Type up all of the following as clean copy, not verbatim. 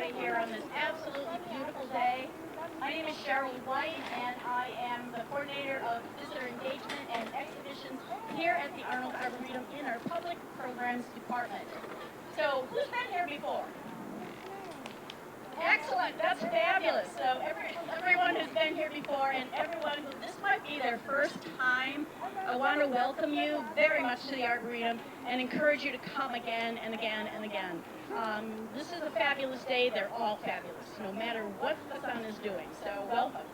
everybody here on this absolutely beautiful day. My name is Cheryl White, and I am the coordinator of visitor engagement and exhibitions here at the Arnold Arboretum in our public programs department. So, who's been here before? Excellent, that's fabulous. So everyone who's been here before and everyone who this might be their first time, I want to welcome you very much to the Arboretum and encourage you to come again and again and again. This is a fabulous day. They're all fabulous, no matter what the sun is doing. So welcome.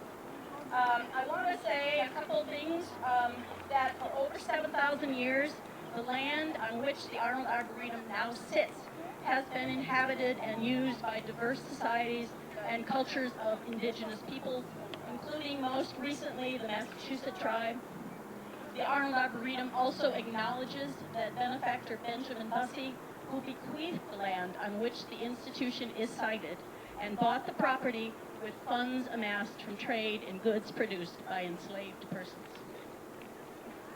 I want to say a couple things, that for over 7,000 years, the land on which the Arnold Arboretum now sits has been inhabited and used by diverse societies and cultures of indigenous peoples, including most recently the Massachusetts tribe. The Arnold Arboretum also acknowledges that benefactor Benjamin Bussey, who bequeathed the land on which the institution is sited and bought the property with funds amassed from trade in goods produced by enslaved persons.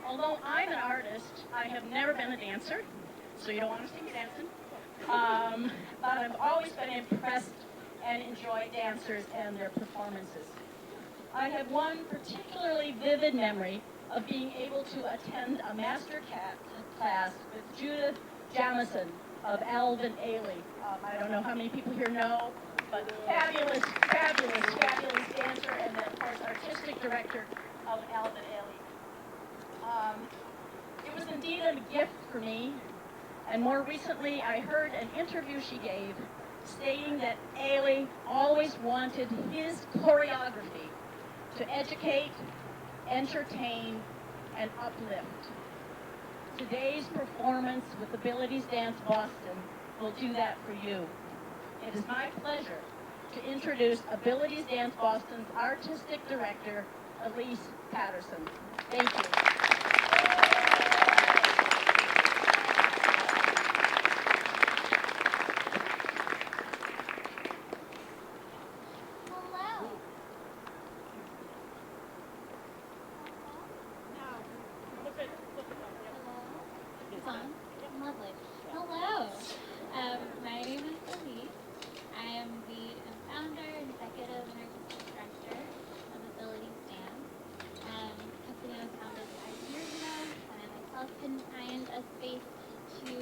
Although I'm an artist, I have never been a dancer, so you don't want to see me dancing. But I've always been impressed and enjoyed dancers and their performances. I have one particularly vivid memory of being able to attend a master class with Judith Jamison of Alvin Ailey. I don't know how many people here know, but fabulous, fabulous, fabulous dancer and then, of course, artistic director of Alvin Ailey. It was indeed a gift for me. And more recently, I heard an interview she gave stating that Ailey always wanted his choreography to educate, entertain, and uplift. Today's performance with Abilities Dance Boston will do that for you. It is my pleasure to introduce Abilities Dance Boston's artistic director, Ellice Patterson. Thank you. My name is Elise. I am the founder, executive, and artistic director of Abilities Dance. Company was founded 5 years ago, and I myself couldn't find a space to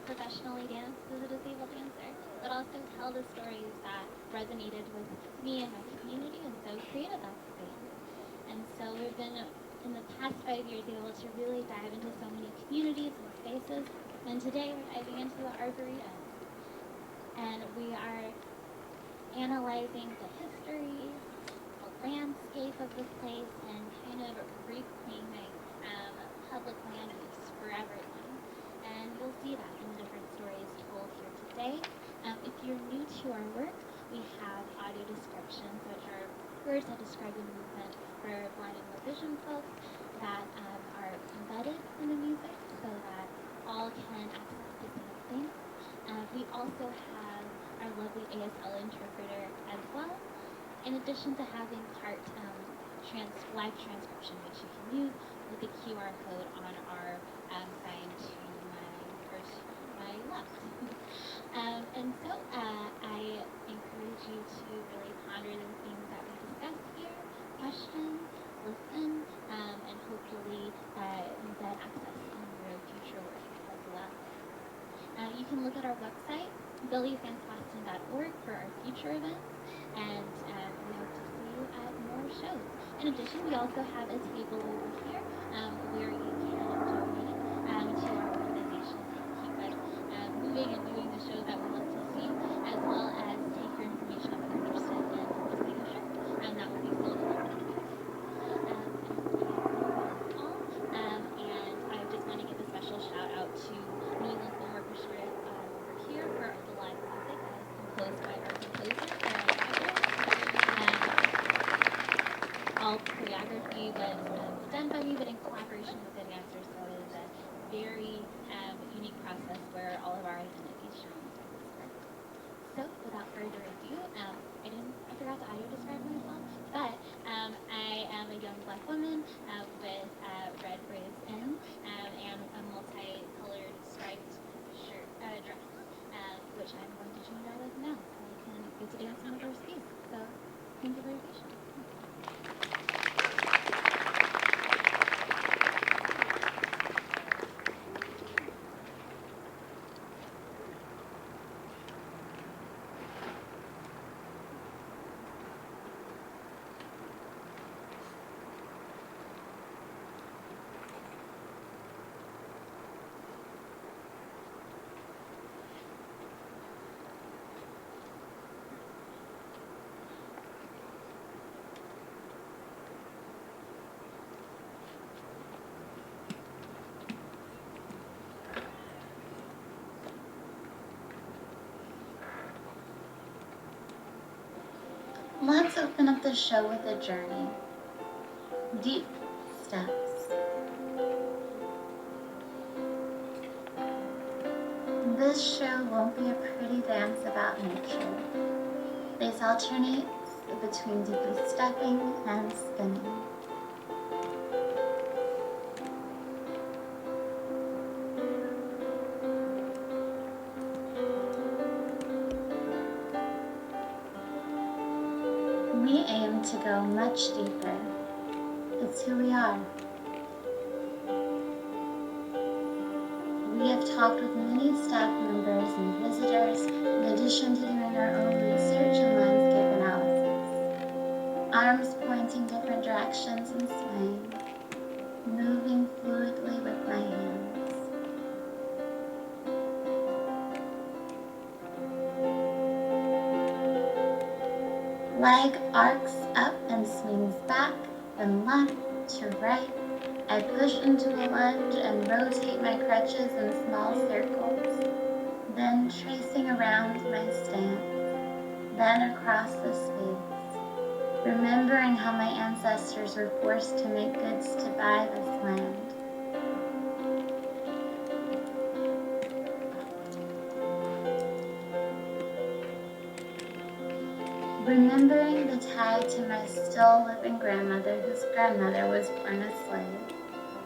professionally dance as a disabled dancer, but also tell the stories that resonated with me and my community, and so created that space. And so we've been, in the past 5 years, able to really dive into so many communities and spaces. And today we're diving into the Arboretum. And we are analyzing the history, the landscape of the place, and kind of reclaiming public land use for everyone. And you'll see that in the different stories told here today. If you're new to our work, we have audio descriptions, which are words that describe the movement for blind and low vision folks that are embedded in the music so that all can access the same thing. We also have our lovely ASL interpreter as well, in addition to having part live transcription, which you can use with the QR code on our sign to my left. And so I encourage you to really ponder the things that we discuss here, question, listen, and hopefully get access in your future work as well. You can look at our website, abilitiesdanceboston.org, for our future events, and we hope to see you at more shows. In addition, we also have a table over here where you can donate to our organization and keep us moving and doing the shows that we love to see, as well as take your information if you're interested in purchasing a shirt, and that will be sold in our and I just want to give a special shout out to the England Film Orchestra over here for the live music that is composed by our composer, Erin Rogers. All choreography was done by me, but in collaboration with the dancers, so it is a very unique process where all of our identities shine through this work. So, without further ado, I forgot to audio describe myself, but I am a young black woman with red braids in and a multicolored striped shirt dress, which I'm going to change out of now, so I can sitting on some of our space. So thank you for your patience. Let's open up the show with a journey. Deep steps. This show won't be a pretty dance about nature. This alternates between deeply stepping and spinning. We aim to go much deeper. It's who we are. We have talked with many staff members and visitors, in addition to doing our own research and landscape analysis. Arms pointing different directions and swaying, moving fluidly with my hands. Leg arcs up and swings back, then left to right. I push into a lunge and rotate my crutches in small circles, then tracing around my stance, then across the space, remembering how my ancestors were forced to make goods to buy this land. Remembering the tie to my still living grandmother, whose grandmother was born a slave,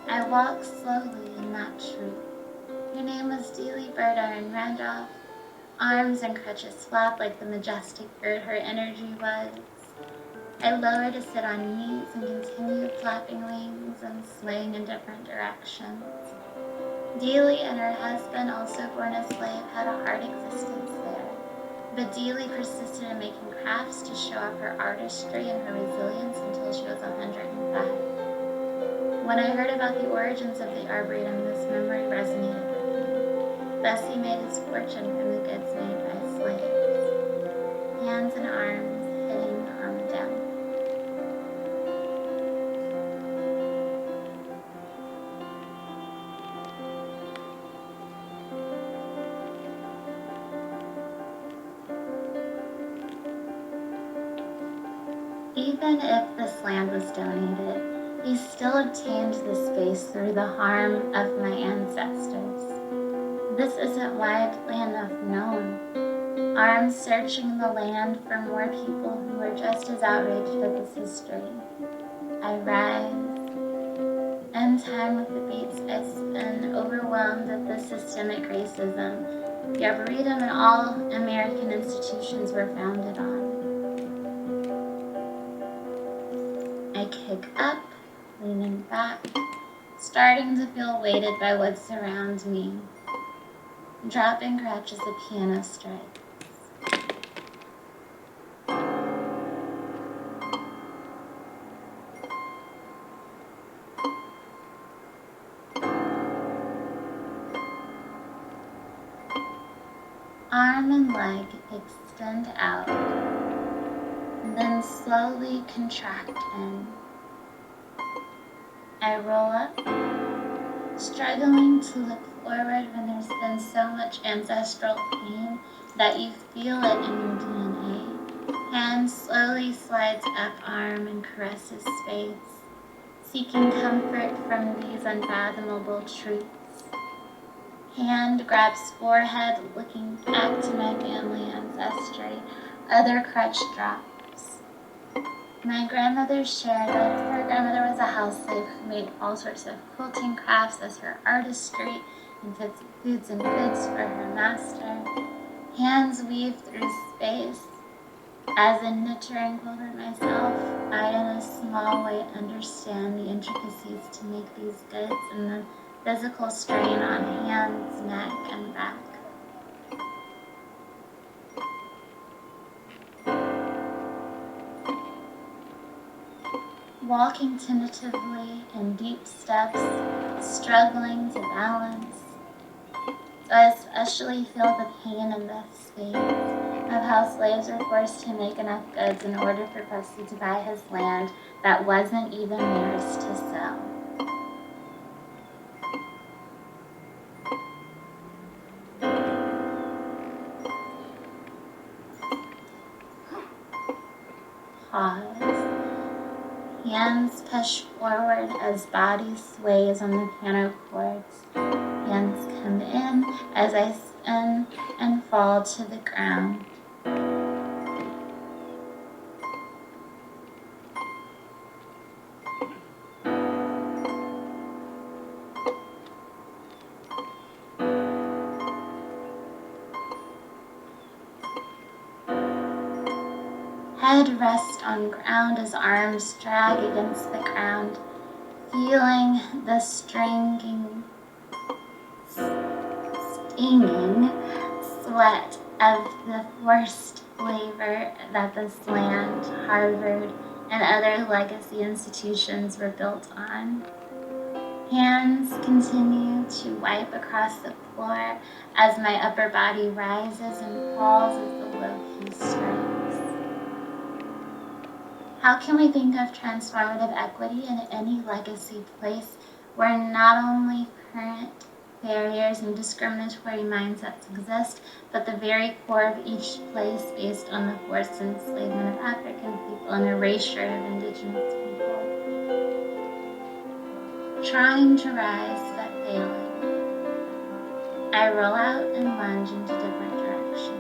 I walk slowly in that truth. Her name was Dealey Bird Erin Randolph. Arms and crutches flap like the majestic bird her energy was. I lower to sit on knees and continue flapping wings and swaying in different directions. Dealey and her husband, also born a slave, had a hard existence there. But Dealey persisted in making crafts to show off her artistry and her resilience until she was 105. When I heard about the origins of the Arboretum, this memory resonated with me. Bessie made his fortune from the goods made by slaves. Hands and arms hitting on down. Even if this land was donated, he still obtained the space through the harm of my ancestors. This isn't widely enough known. Arms searching the land for more people who are just as outraged at this history. I rise, in time with the beats I spin, overwhelmed at the systemic racism the Arboretum and all American institutions were founded on. I kick up, leaning back, starting to feel weighted by what surrounds me. Dropping crutch as the piano strikes. Arm and leg extend out, then slowly contract in. I roll up, struggling to look forward when there's been so much ancestral pain that you feel it in your DNA. Hand slowly slides up arm and caresses space, seeking comfort from these unfathomable truths. Hand grabs forehead, looking back to my family ancestry. Other crutch drops. My grandmother shared that her grandmother was a house slave who made all sorts of quilting crafts as her artistry and foods and goods for her master. Hands weave through space, As a knitter and quilter myself, I in a small way understand the intricacies to make these goods and the physical strain on hands, neck, and back. Walking tentatively in deep steps, struggling to balance. So I especially feel the pain in this space of how slaves were forced to make enough goods in order for Plessy to buy his land that wasn't even theirs to sell. Pause. Hands push forward as body sways on the piano chords. Hands come in as I spin and fall to the ground. Head rests on ground as arms drag against the ground, feeling the stinging sweat of the forced labor that this land, Harvard, and other legacy institutions were built on. Hands continue to wipe across the floor as my upper body rises and falls as the low key strikes. How can we think of transformative equity in any legacy place where not only current barriers and discriminatory mindsets exist, but the very core of each place based on the forced enslavement of African people and erasure of indigenous people? Trying to rise but failing, I roll out and lunge into different directions.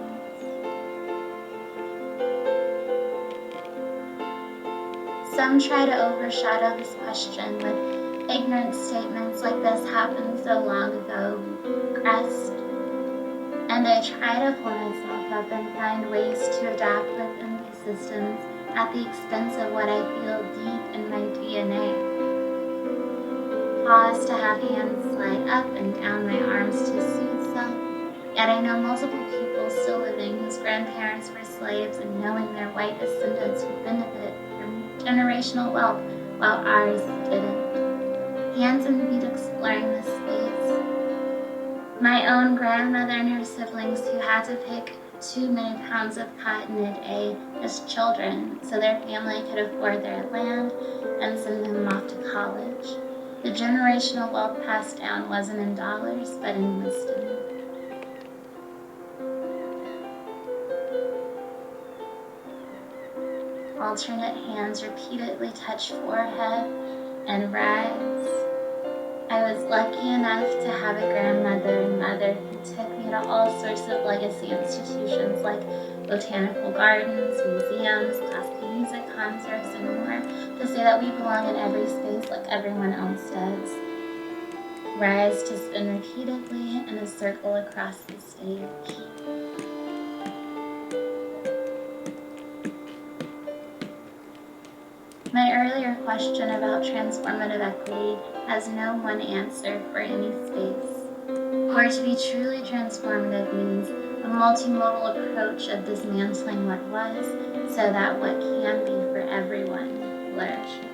Some try to overshadow this question with ignorant statements like this happened so long ago, crest. And I try to pull myself up and find ways to adapt within these systems at the expense of what I feel deep in my DNA. Pause to have hands slide up and down my arms to soothe self. Yet I know multiple people still living whose grandparents were slaves and knowing their white descendants would benefit from generational wealth while ours didn't. Hands and feet exploring this space. My own grandmother and her siblings who had to pick too many pounds of cotton a day as children so their family could afford their land and send them off to college. The generational wealth passed down wasn't in dollars, but in wisdom. Alternate hands repeatedly touch forehead and rise. I was lucky enough to have a grandmother and mother who took me to all sorts of legacy institutions like botanical gardens, museums, classical music concerts, and more to say that we belong in every space like everyone else does. Rise to spin repeatedly in a circle across the stage. My earlier question about transformative equity has no one answer for any space. For to be truly transformative means a multimodal approach of dismantling what was so that what can be for everyone flourishes.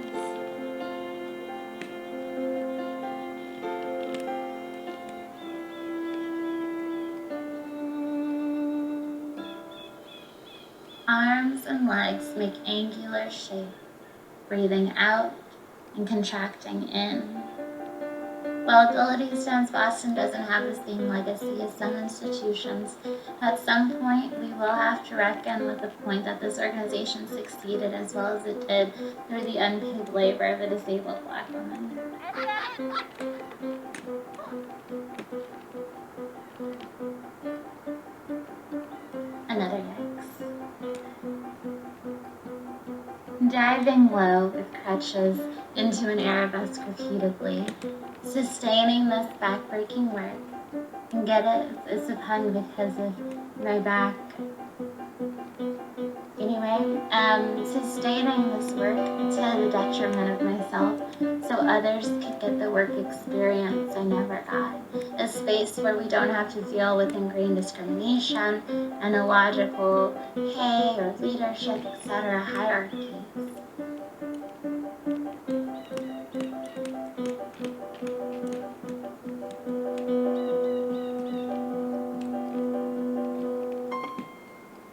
Arms and legs make angular shape, breathing out and contracting in. While Ability Stands Boston doesn't have the same legacy as some institutions, at some point we will have to reckon with the point that this organization succeeded as well as it did through the unpaid labor of a disabled Black woman. Another yikes. Diving low with crutches into an arabesque repeatedly, sustaining this back-breaking work. And get it? It's a pun because of my back. Anyway, am sustaining this work to the detriment of myself so others could get the work experience I never got. A space where we don't have to deal with ingrained discrimination and illogical pay or leadership, etc. hierarchies.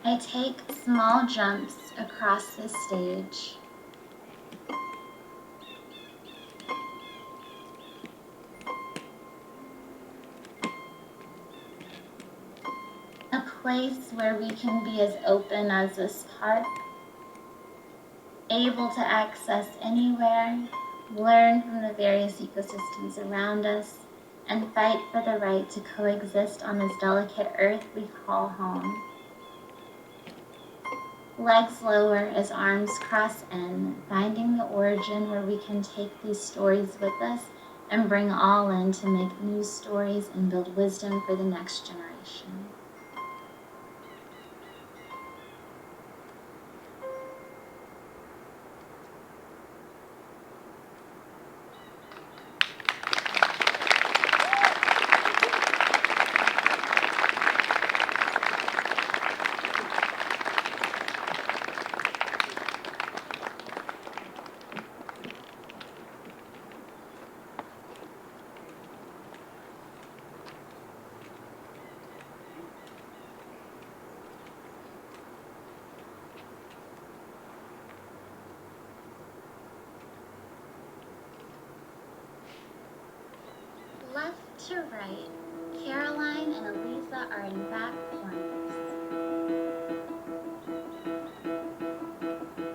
I take small jumps across the stage. A place where we can be as open as this park, able to access anywhere, learn from the various ecosystems around us, and fight for the right to coexist on this delicate earth we call home. Legs lower as arms cross in, finding the origin where we can take these stories with us and bring all in to make new stories and build wisdom for the next generation. Left to right, Caroline and Aliza are in back corners.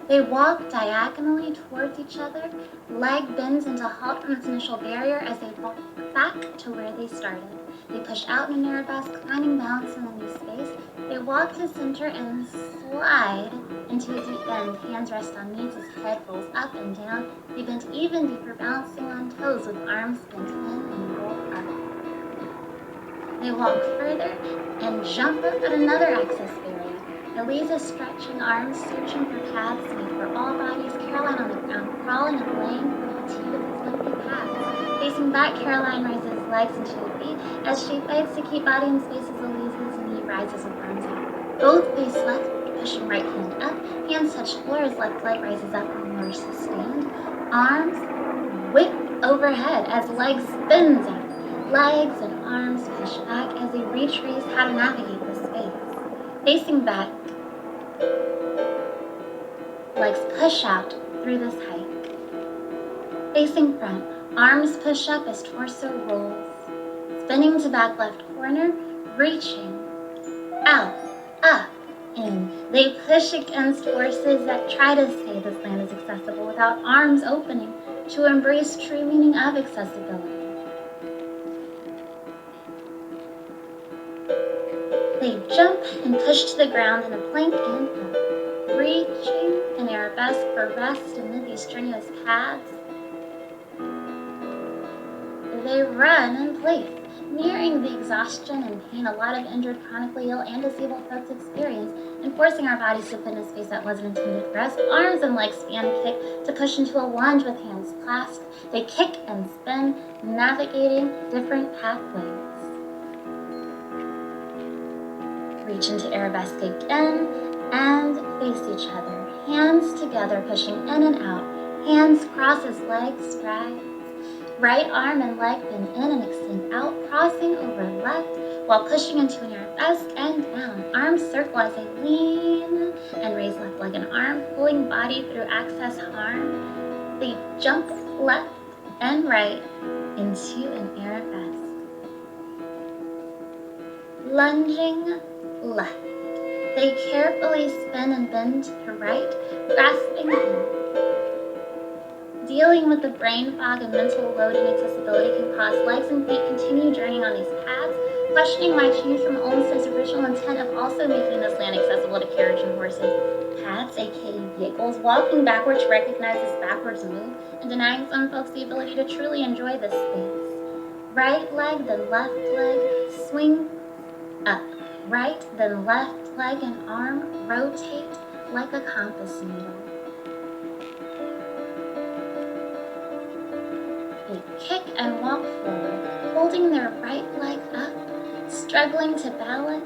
They walk diagonally towards each other, leg bends into halt from its initial barrier as they walk back to where they started. They push out in an arabesque, finding balance in a new space. They walk to center and slide into a deep bend. Hands rest on knees as head rolls up and down. They bend even deeper, balancing on toes with arms bent in and roll up. They walk further and jump up at another access barrier. Aliza stretching arms, searching for paths made for all bodies. Caroline on the ground, crawling and laying for fatigue of these lengthy paths. Facing back, Caroline raises legs into a V as she fights to keep body in space as Aliza's knee rises with arms out. Both face left, pushing right hand up. Hands touch floor as left leg rises up and more sustained. Arms whip overhead as legs spins out. Legs and arms push back as they retrace how to navigate the space. Facing back, legs push out through this height. Facing front, arms push up as torso rolls. Spinning to back left corner, reaching out, up, in. They push against forces that try to say this land is accessible without arms opening to embrace true meaning of accessibility. They jump and push to the ground in a plank and up, reaching an arabesque for rest amid these strenuous paths. They run in place, mirroring the exhaustion and pain a lot of injured, chronically ill, and disabled folks experience, and forcing our bodies to put in a space that wasn't intended for us. Arms and legs span kick to push into a lunge with hands clasped. They kick and spin, navigating different pathways. Reach into arabesque again and face each other. Hands together, pushing in and out. Hands cross as legs strides. Right arm and leg bend in and extend out, crossing over left while pushing into an arabesque and down. Arms circle as they lean and raise left leg and arm, pulling body through access harm. They jump left and right into an arabesque. Lunging left. They carefully spin and bend to right, grasping in. Dealing with the brain fog and mental load inaccessibility can cause legs and feet continue journeying on these paths, questioning why change from Olmsted's original intent of also making this land accessible to carriage and horses. Paths, aka vehicles, walking backward to recognize this backwards move, and denying some folks the ability to truly enjoy this space. Right leg, then left leg, swing up. Right, then left leg and arm, rotate, like a compass needle. They kick and walk forward, holding their right leg up, struggling to balance.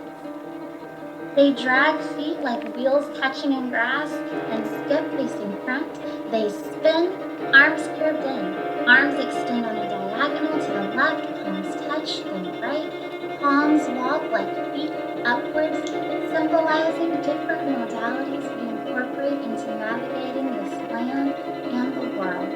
They drag feet like wheels catching in grass and skip facing front. They spin, arms curved in. Arms extend on a diagonal to the left, palms touch, then right. Palms walk like feet upwards, symbolizing different modalities we incorporate into navigating this land and the world.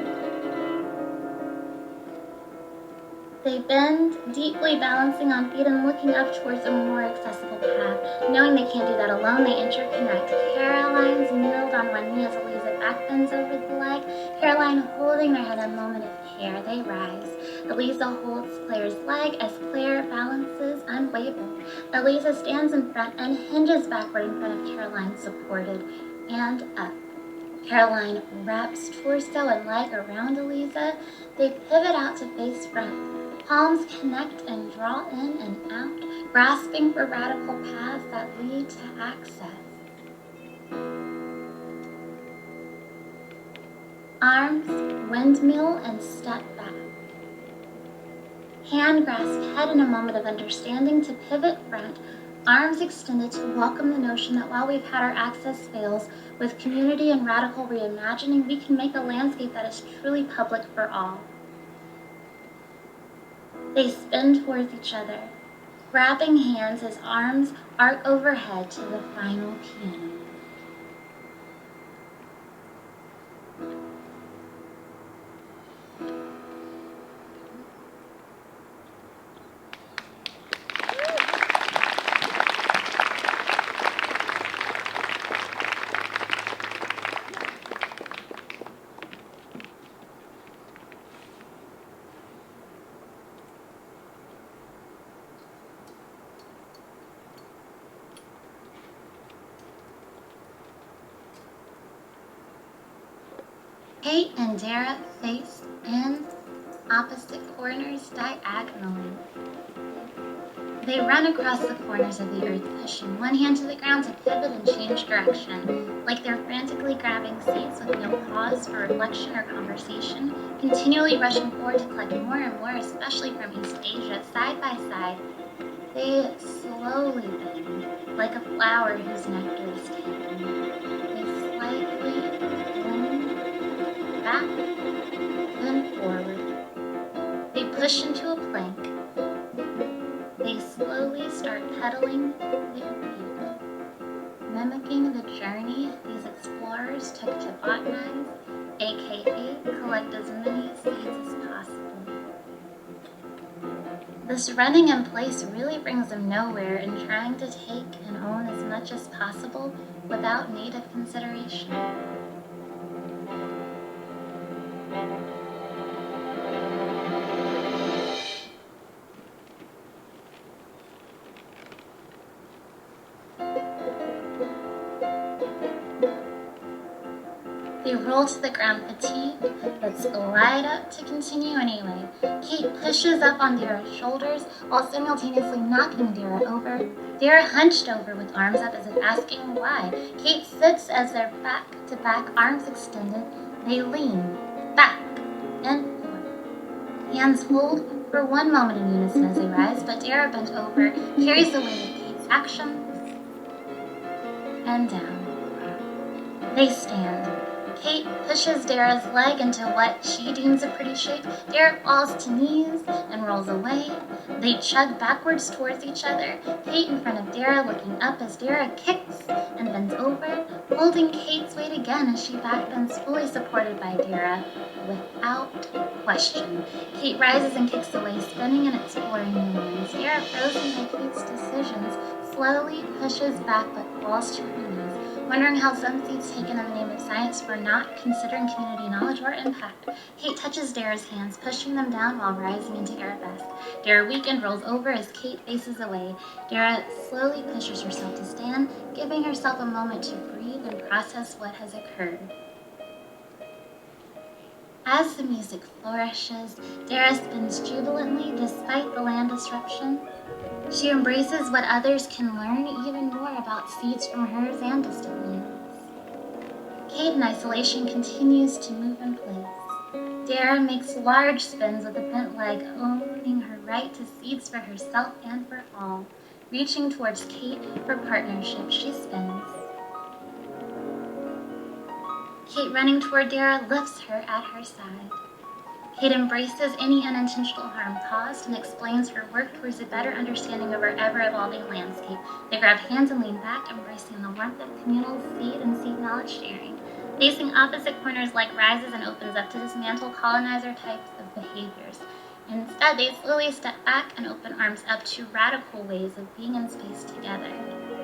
They bend, deeply balancing on feet and looking up towards a more accessible path. Knowing they can't do that alone, they interconnect. Caroline's kneeled on one knee as Aliza backbends over the leg. Caroline holding their head a moment of care. They rise. Aliza holds Claire's leg as Claire balances unwavering. Aliza stands in front and hinges backward in front of Caroline, supported and up. Caroline wraps torso and leg around Aliza. They pivot out to face front. Palms connect and draw in and out, grasping for radical paths that lead to access. Arms windmill and step back. Hand grasp head in a moment of understanding to pivot front, arms extended to welcome the notion that while we've had our access fails, with community and radical reimagining, we can make a landscape that is truly public for all. They spin towards each other, grabbing hands as arms arc overhead to the final piano. Kate and Dara face in opposite corners diagonally. They run across the corners of the earth, pushing one hand to the ground to pivot and change direction, like they're frantically grabbing seats with no pause for reflection or conversation, continually rushing forward to collect more and more, especially from East Asia, side by side. They slowly bend, like a flower whose nectar is taken. They slightly bend back, then forward. They push into a plank. They slowly start pedaling their feet, mimicking the journey these explorers took to botanize, aka collect as many seeds as possible. This running in place really brings them nowhere in trying to take and own as much as possible without native consideration. They roll to the ground fatigued, but glide up to continue anyway. Kate pushes up on Dara's shoulders while simultaneously knocking Dara over. Dara hunched over with arms up as if asking why. Kate sits as their back-to-back arms extended. They lean back and forth. Hands hold for one moment in unison as they rise, but Dara bent over, carries the weight of Kate's actions, and down. They stand. Kate pushes Dara's leg into what she deems a pretty shape. Dara falls to knees and rolls away. They chug backwards towards each other, Kate in front of Dara looking up as Dara kicks and bends over, holding Kate's weight again as she backbends, fully supported by Dara, without question. Kate rises and kicks away, spinning and exploring new lands. Dara, frozen by Kate's decisions, slowly pushes back but falls to her knees, wondering how some seeds taken in the name of science were not considering community knowledge or impact. Kate touches Dara's hands, pushing them down while rising into arabesque. Dara weakened rolls over as Kate faces away. Dara slowly pushes herself to stand, giving herself a moment to breathe and process what has occurred. As the music flourishes, Dara spins jubilantly despite the land disruption. She embraces what others can learn even more about seeds from hers and distant lands. Kate, in isolation, continues to move in place. Dara makes large spins with a bent leg, owning her right to seats for herself and for all. Reaching towards Kate for partnership, she spins. Kate, running toward Dara, lifts her at her side. Kate embraces any unintentional harm caused and explains her work towards a better understanding of our ever-evolving landscape. They grab hands and lean back, embracing the warmth of communal seed and seed knowledge sharing. Facing opposite corners, like rises and opens up to dismantle colonizer types of behaviors. Instead, they slowly step back and open arms up to radical ways of being in space together,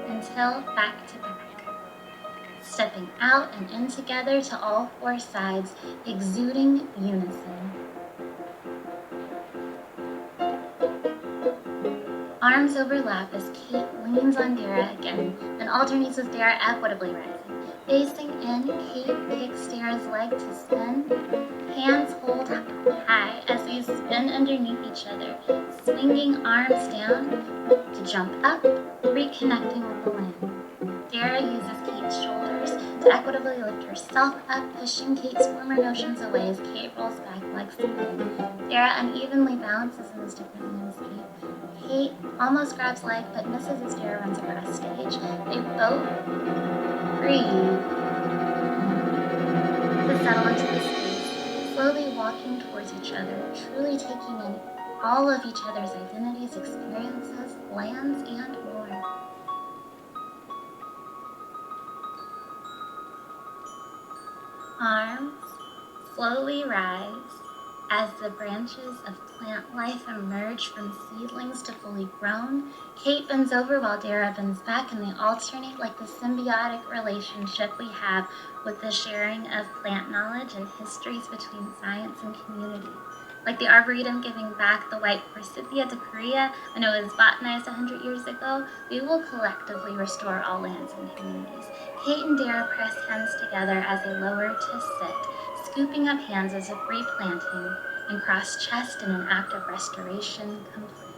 until back to back. Stepping out and in together to all four sides, exuding unison. Arms overlap as Kate leans on Dara again, then alternates with Dara equitably rising. Facing in, Kate kicks Dara's leg to spin. Hands hold high as they spin underneath each other, swinging arms down to jump up, reconnecting with the land. Dara uses Kate's shoulders to equitably lift herself up, pushing Kate's former notions away as Kate rolls back like spin. Dara unevenly balances in this different landscape. Kate almost grabs leg, but misses as Dara runs across stage. They both breathe to settle into the space, slowly walking towards each other, truly taking in all of each other's identities, experiences, lands, and more. Arms slowly rise as the branches of plant life emerge from seedlings to fully grown. Kate bends over while Dara bends back, and they alternate like the symbiotic relationship we have with the sharing of plant knowledge and histories between science and community. Like the Arboretum giving back the white forsythia to Korea when it was botanized 100 years ago, we will collectively restore all lands and communities. Kate and Dara press hands together as they lower to sit, scooping up hands as if replanting, and cross chest in an act of restoration completed.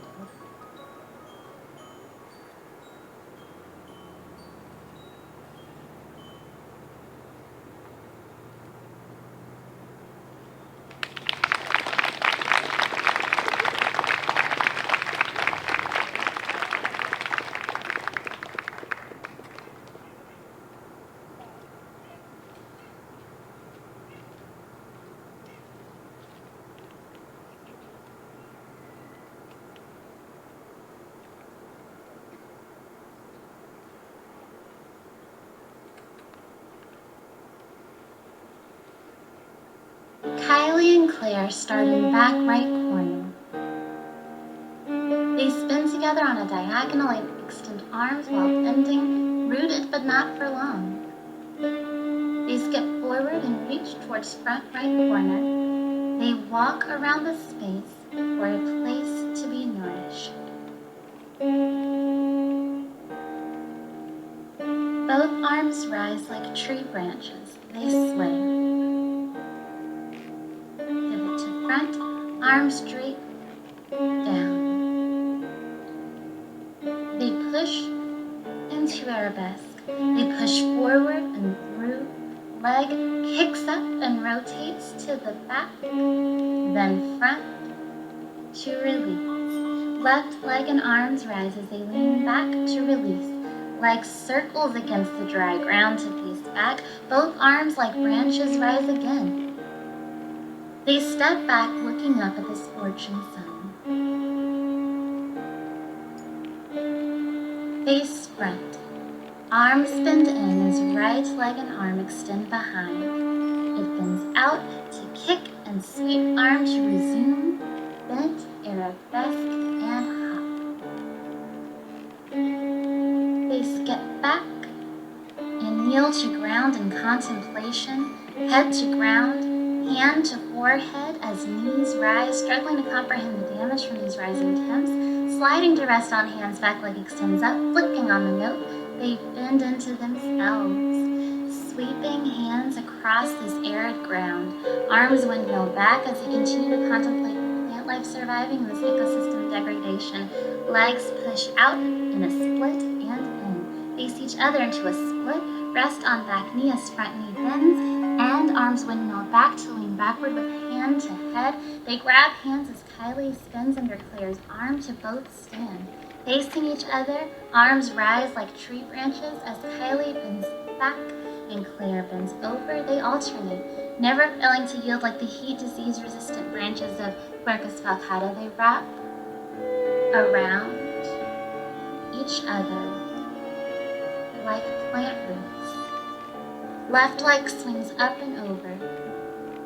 Kylie and Claire start in the back right corner. They spin together on a diagonal and extend arms while bending, rooted but not for long. They skip forward and reach towards front right corner. They walk around the space for a place to be nourished. Both arms rise like tree branches. They sway. Front, arms straight, down. They push into arabesque. They push forward and through. Leg kicks up and rotates to the back, then front to release. Left leg and arms rise as they lean back to release. Leg circles against the dry ground to face back. Both arms like branches rise again. They step back, looking up at the scorching sun. They sprint. Arms bend in as right leg and arm extend behind. It bends out to kick and sweep arm to resume, bent, arabesque, and hop. They skip back and kneel to ground in contemplation, head to ground, hand to forehead as knees rise, struggling to comprehend the damage from these rising temps, sliding to rest on hands, back leg extends up, flicking on the note, they bend into themselves, sweeping hands across this arid ground, arms windmill back as they continue to contemplate plant life surviving in this ecosystem degradation, legs push out in a split and in, face each other into a split, Rest on back knee as front knee bends, and arms windmill back to lean backward with hand to head. They grab hands as Kylie spins under Claire's arm to both stand. Facing each other, arms rise like tree branches as Kylie bends back and Claire bends over. They alternate, never failing to yield like the heat disease-resistant branches of Quercus falcata. They wrap around each other like plant roots. Left leg swings up and over.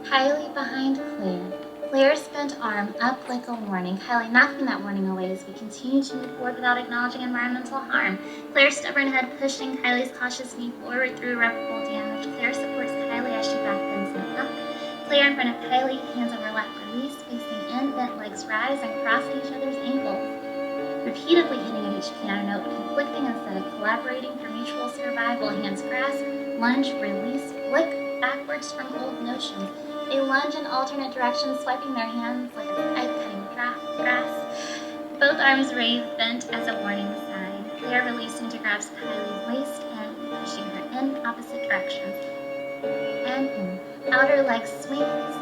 Kylie behind Claire. Claire's bent arm up like a warning. Kylie knocking that warning away as we continue to move forward without acknowledging environmental harm. Claire's stubborn head pushing Kylie's cautious knee forward through irreparable damage. Claire supports Kylie as she back bends and up. Claire in front of Kylie, hands overlap, release, facing in, bent legs rise and crossing each other's ankles. Repeatedly hitting at each piano note, conflicting instead of collaborating for mutual survival. Hands grasp, lunge, release, flick backwards from old notions. They lunge in alternate directions, swiping their hands like a knife cutting grass. Both arms raised, bent as a warning sign. Claire releasing to grasp Kylie's waist and pushing her in opposite directions. And in. Outer leg swings.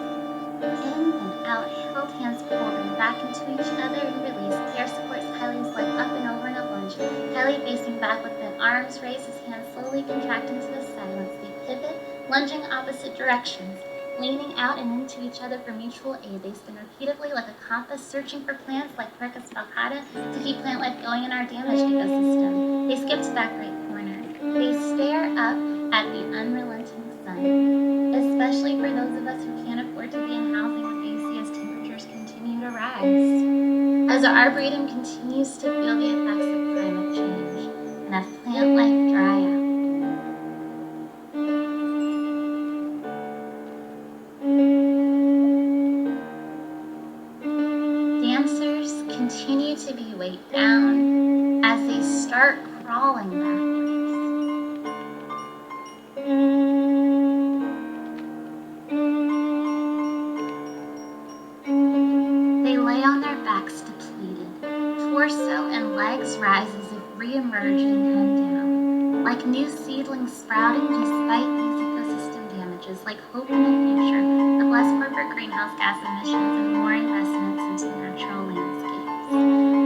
In and out. Held hands pull them back into each other and release. Claire supports Kylie's leg up and over in a lunge. Kylie facing back with bent arms, raises hands slowly contracting to the silence. They pivot, lunging opposite directions. Leaning out and into each other for mutual aid. They spin repeatedly like a compass, searching for plants like Quercus falcata to keep plant life going in our damaged ecosystem. They skip to back right corner. They stare up at the unrelenting sun, especially for those of us who can't afford to be in housing with AC as temperatures continue to rise. As the Arboretum continues to feel the effects of climate change and as plant life dry out. Continue to be weighed down as they start crawling backwards. They lay on their backs depleted. Torso and legs rise as if re-emerging and down, like new seedlings sprouting despite these ecosystem damages, like hope in the future of less corporate greenhouse gas emissions and more investments into natural landscapes.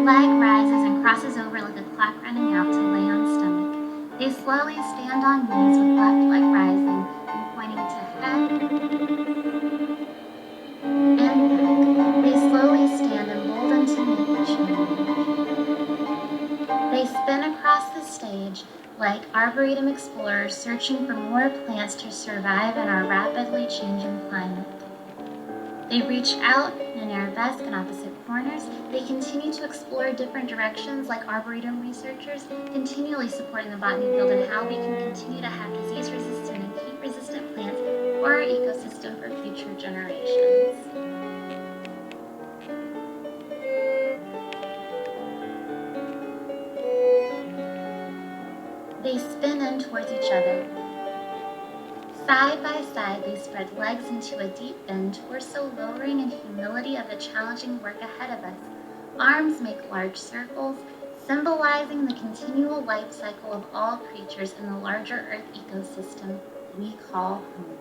Leg rises and crosses over like a clock running out to lay on stomach. They slowly stand on knees with left leg rising and pointing to head and back. They slowly stand emboldened to make the change. They spin across the stage like Arboretum explorers searching for more plants to survive in our rapidly changing climate. They reach out in an arabesque in opposite corners. They continue to explore different directions like Arboretum researchers, continually supporting the botany field and how we can continue to have disease-resistant and heat-resistant plants for our ecosystem for future generations. They spin in towards each other. Side by side, they spread legs into a deep bend, torso lowering in humility of the challenging work ahead of us. Arms make large circles, symbolizing the continual life cycle of all creatures in the larger Earth ecosystem we call home.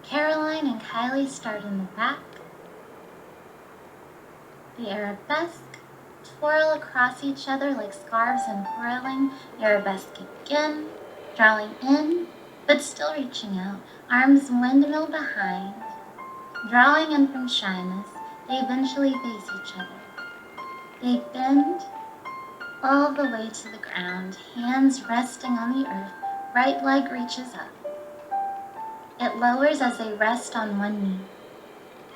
Caroline and Kylie start in the back. The arabesque twirl across each other like scarves unfurling. Arabesque again, drawing in, but still reaching out. Arms windmill behind, drawing in from shyness. They eventually face each other. They bend all the way to the ground, hands resting on the earth, right leg reaches up. It lowers as they rest on one knee.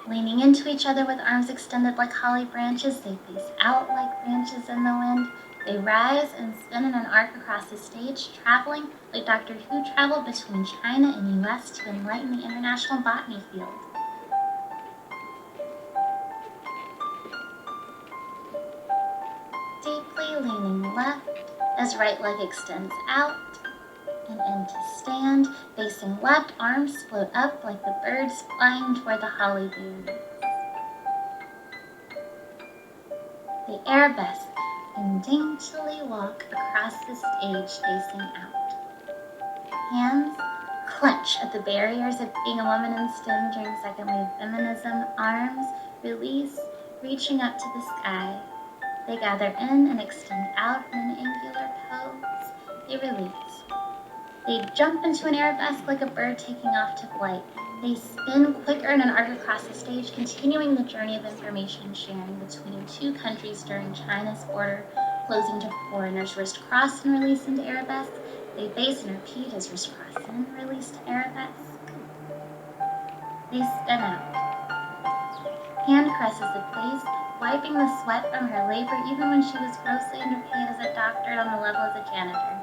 Leaning into each other with arms extended like holly branches, they face out like branches in the wind. They rise and spin in an arc across the stage, traveling like Doctor Who traveled between China and US to enlighten the international botany field. Deeply leaning left as right leg extends out and into stand, facing left, arms float up like the birds flying toward the holly berries. They arabesque and daintily walk across the stage facing out. Hands clench at the barriers of being a woman in STEM during second wave feminism. Arms release, reaching up to the sky. They gather in and extend out in an angular pose. They release. They jump into an arabesque like a bird taking off to flight. They spin quicker in an arc across the stage, continuing the journey of information sharing between two countries during China's border closing to foreigners. Wrist cross and release into arabesque. They face and repeat as wrist cross in, release to arabesque. They spin out. Hand caresses the face, wiping the sweat from her labor even when she was grossly underpaid as a doctor on the level as a janitor.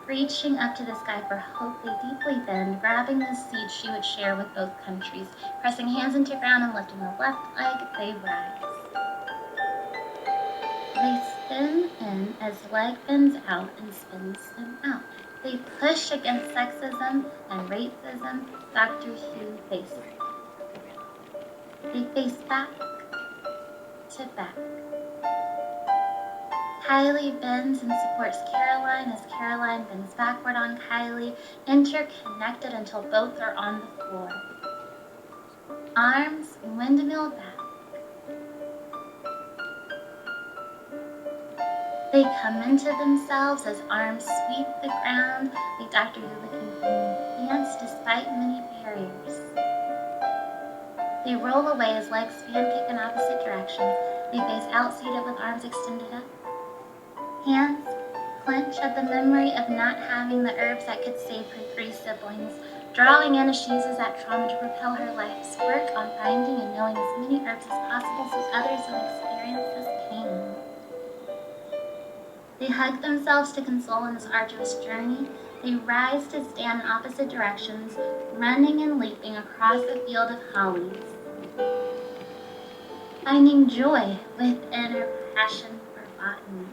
Reaching up to the sky for hope, they deeply bend, grabbing the seed she would share with both countries. Pressing hands into ground and lifting the left leg, they rise. They spin in as leg bends out and spins them out. They push against sexism and racism, Doctor Who faces. They face back to back. Kylie bends and supports Caroline as Caroline bends backward on Kylie, interconnected until both are on the floor. Arms windmill back. They come into themselves as arms sweep the ground, like Doctor Who looking for new pants despite many barriers. They roll away as legs fan kick in opposite directions. They face out seated with arms extended up. Hands clench at the memory of not having the herbs that could save her 3 siblings, drawing in as she uses that trauma to propel her life's work on finding and knowing as many herbs as possible so others don't experience this pain. They hug themselves to console in this arduous journey. They rise to stand in opposite directions, running and leaping across the field of hollies, finding joy within her passion for botany.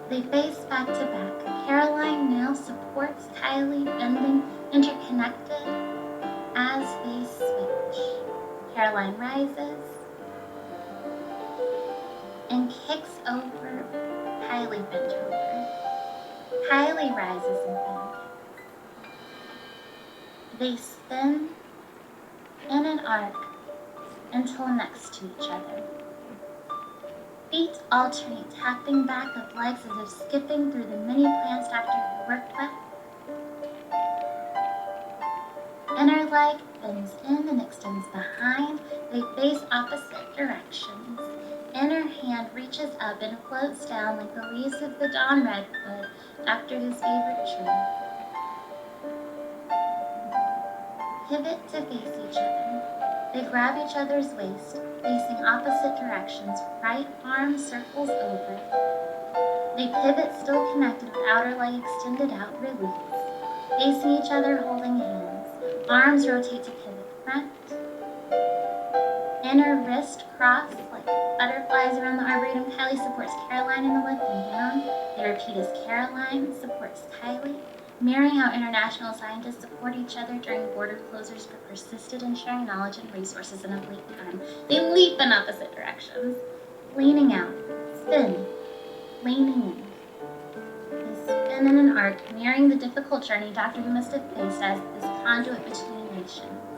They face back to back. Caroline now supports Kylie, bending, interconnected as they switch. Caroline rises and kicks over Kylie bent over. Kylie rises and bends. They spin in an arc until next to each other. Feet alternate, tapping back of legs as if skipping through the many plants Doctor Who worked with. Inner leg bends in and extends behind. They face opposite directions. Inner hand reaches up and floats down like the leaves of the dawn redwood, Doctor Who's favorite tree. Pivot to face each other. They grab each other's waist, facing opposite directions. Right arm circles over. They pivot, still connected with outer leg extended out, release. Facing each other, holding hands. Arms rotate to pivot front. Inner wrist cross like butterflies around the Arboretum. Kylie supports Caroline in the lifting down. They repeat as Caroline supports Kylie, mirroring how international scientists support each other during border closures but persisted in sharing knowledge and resources in a bleak time. They leap in opposite directions, leaning out, spin, leaning in. They spin in an arc, mirroring the difficult journey Doctor Who must have faced as this conduit between nations.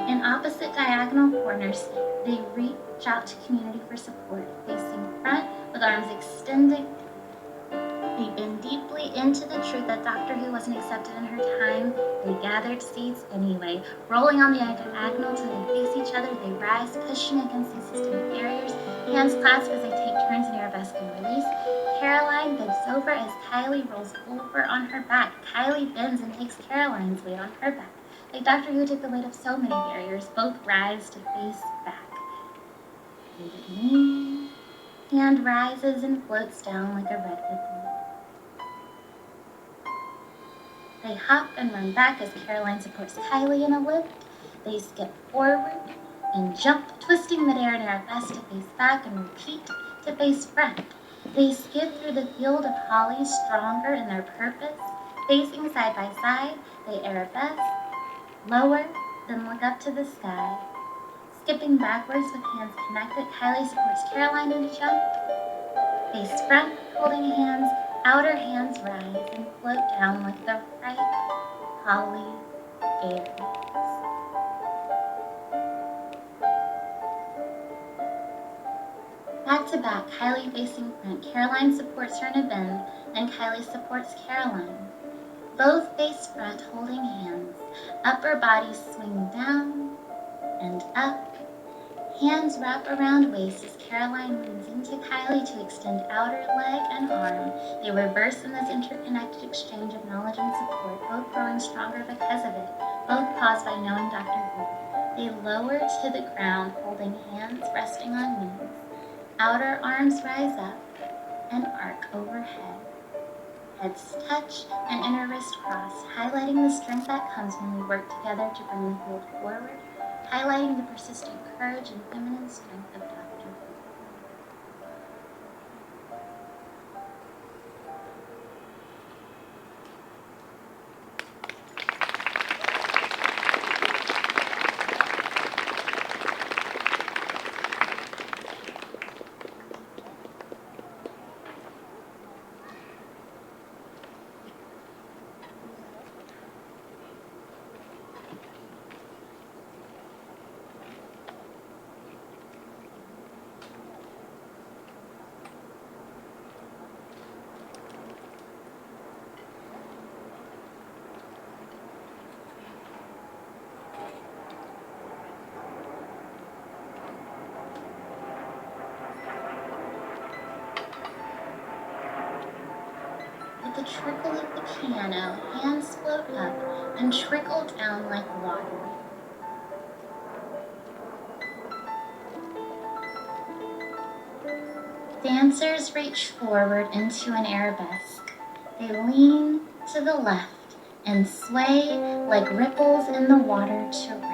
In opposite diagonal corners, they reach out to community for support, facing front, arms extending. They bend deeply into the truth that Doctor Who wasn't accepted in her time. They gathered seats anyway. Rolling on the diagonal till they face each other, they rise, pushing against these systemic barriers. Hands clasped as they take turns in arabesque and release. Caroline bends over as Kylie rolls over on her back. Kylie bends and takes Caroline's weight on her back. Like Doctor Who took the weight of so many barriers, both rise to face back. They lean. Hand rises and floats down like a red ripple. They hop and run back as Caroline supports Kylie in a lift. They skip forward and jump, twisting midair in arabesque to face back and repeat to face front. They skid through the field of hollies, stronger in their purpose. Facing side by side, they arabesque, lower, then look up to the sky. Skipping backwards with hands connected, Kylie supports Caroline in a jump. Face front, holding hands, outer hands rise and float down like the ripe holly berries. Back to back, Kylie facing front. Caroline supports her in a bend, then Kylie supports Caroline. Both face front, holding hands. Upper bodies swing down and up. Hands wrap around waist as Caroline leans into Kylie to extend outer leg and arm. They reverse in this interconnected exchange of knowledge and support, both growing stronger because of it, both caused by knowing Doctor Who. They lower to the ground, holding hands resting on knees. Outer arms rise up and arc overhead. Heads touch and inner wrist cross, highlighting the strength that comes when we work together to bring the field forward, highlighting the persistent courage and feminine strength of Doctor Who. With the trickle of the piano, hands float up and trickle down like water. Dancers reach forward into an arabesque. They lean to the left and sway like ripples in the water to right.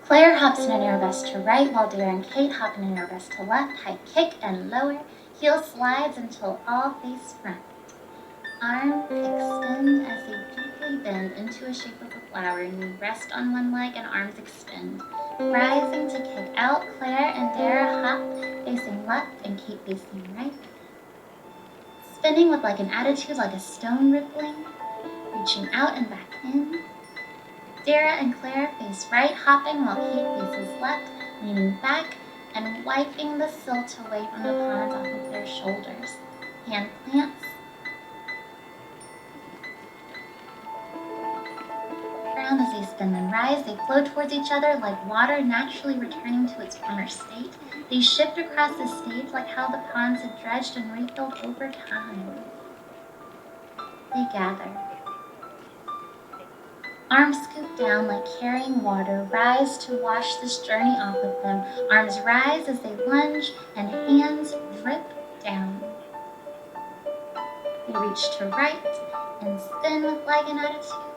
Claire hops in an arabesque to right, while Dara and Kate hop in an arabesque to left, high kick and lower, heel slides until all face front. Arms extend as they deeply bend into a shape of a flower, and you rest on one leg and arms extend. Rising to kick out, Claire and Dara hop, facing left and Kate facing right. Spinning with like an attitude like a stone rippling, reaching out and back in. Dara and Claire face right, hopping while Kate faces left, leaning back and wiping the silt away from the pawns off of their shoulders. Hand plants. Ground as they spin and rise, they flow towards each other like water naturally returning to its former state. They shift across the stage like how the ponds had dredged and refilled over time. They gather. Arms scoop down like carrying water, rise to wash this journey off of them. Arms rise as they lunge, and hands drip down. They reach to right and spin with like an attitude.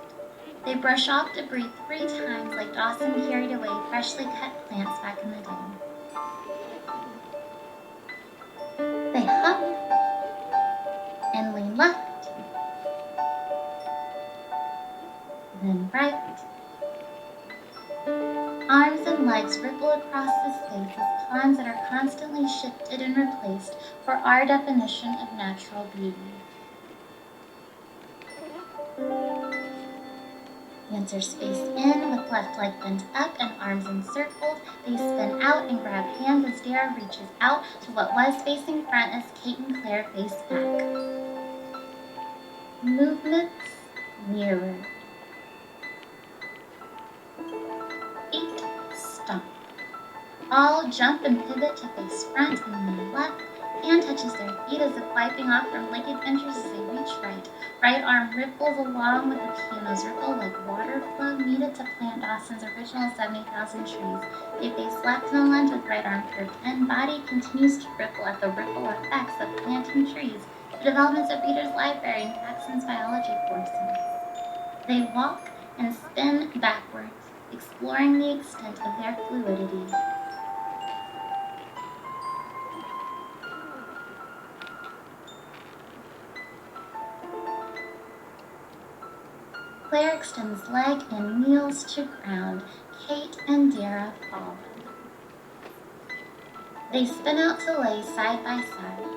They brush off debris 3 times like Dawson carried away freshly cut plants back in the day. They hop and lean left, then right. Arms and legs ripple across the space as pawns that are constantly shifted and replaced for our definition of natural beauty. Dancers face in with left leg bent up and arms encircled. They spin out and grab hands as Dara reaches out to what was facing front as Kate and Claire face back. Movements mirrored. Feet stomp. All jump and pivot to face front and then left. Hand touches their feet as if wiping off from leg adventures as they reach right. Right arm ripples along with the piano's ripple like water flow needed to plant Dawson's original 70,000 trees. They face left in a lunge with right arm curved in. Body continues to ripple at the ripple effects of planting trees, the developments of Reader's Library and Paxton's biology courses. They walk and spin backwards, exploring the extent of their fluidity. Claire extends leg and kneels to ground. Kate and Dara follow. They spin out to lay side by side.